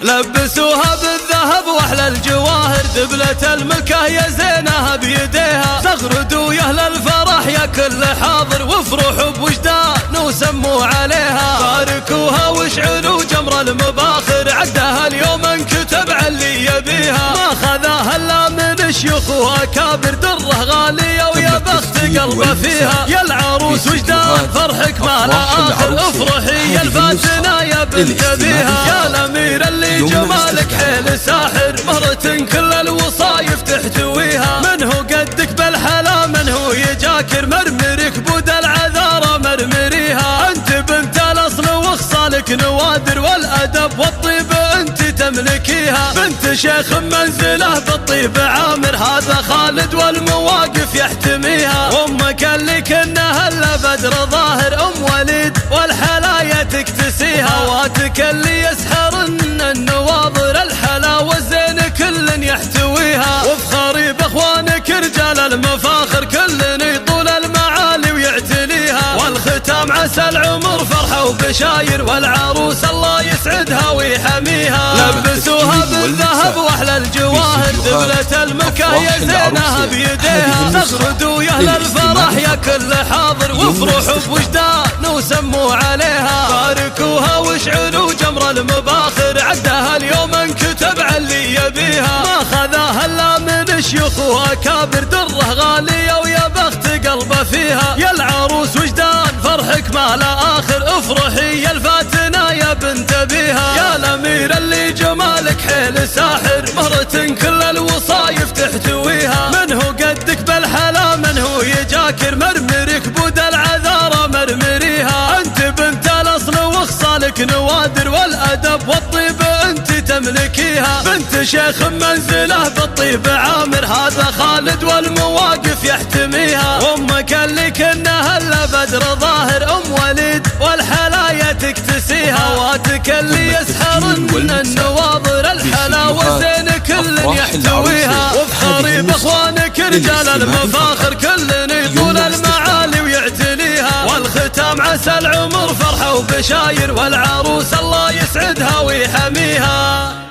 لبسوها بالذهب واحلى الجواهر، دبلة الملكة يا زينها بيديها، زغردوا يا اهل الفرح يا كل حاضر، وافرحوا بوجدان وسموا عليها، باركوها واشعلوا جمر المباخر، عقدها اليوم انكتب علي يبيها، ما خذاها الا من شيوخ واكابر، دره غالية ويا بخت قلبه فيها، يا العروس وجدان فرحك ما لا اخر، افرحي يا الفاتنة يا بنت ابيها، يا الامير اللي جمالك حيل ساحر، مرة كل الوصايف تحتويها، من هو قدك بالحلا من هو يجاكر، مرمري كبود العذارى مرمريها، انت بنت الاصل وخصالك نوادر، والادب والطيب انت تملكيها، بنت شيخ منزله بالطيب عامر، هذا خالد والمواقف يحتميها، وامك اللي كنها الا بدر ظاهر، ام وليد والحلايا تكتسيها، واتك اللي يسحرن النواظر، الحلاوة الزين كل يحتويها، وافخري باخوانك رجال المفاخر، كل يطول المعالي ويعتليها، والختام عسى العمر فرحة وبشاير، والعروس الله يسعدها ويحميها، لبسوها بالذهب واحلى الجواهر، دبلة الملكة يا زينها بيديها، زغردوا يا اهل الفرح يا كل حاضر، وافرحوا بوجدان وسموا عليها، باركوها واشعلوا جمر المباخر، عقدها اليوم انكتب علي يبيها، ما خذاها الا من شيوخ واكابر، دره غالية ويا بخت قلبه فيها، يا العروس وجدان فرحك ما لا اخر، افرحي يا الفاتنة يا بنت ابيها، يا الامير اللي جمالك حيل ساحر، مرة كل الوصايف تحتويها، من هو قدك بالحلا من هو يجاكر، مرمري كبود العذارى مرمريها، انت بنت الاصل وخصالك نوادر، والادب والطيب انت تملكيها، بنت شيخ منزله بالطيب عامر، هذا خالد والمواقف يحتميها، وامك اللي كنها الا بدر ظاهر، ام وليد والحلايا تكتسيها، واتك اللي يسحرن النواظر، الحلاوة زين كل يحتويها، وافخري باخوانك رجال المفاخر، كل يطول المعالي ويعتليها، والختام عسى العمر فرحة وبشاير، والعروس الله يسعدها ويحميها.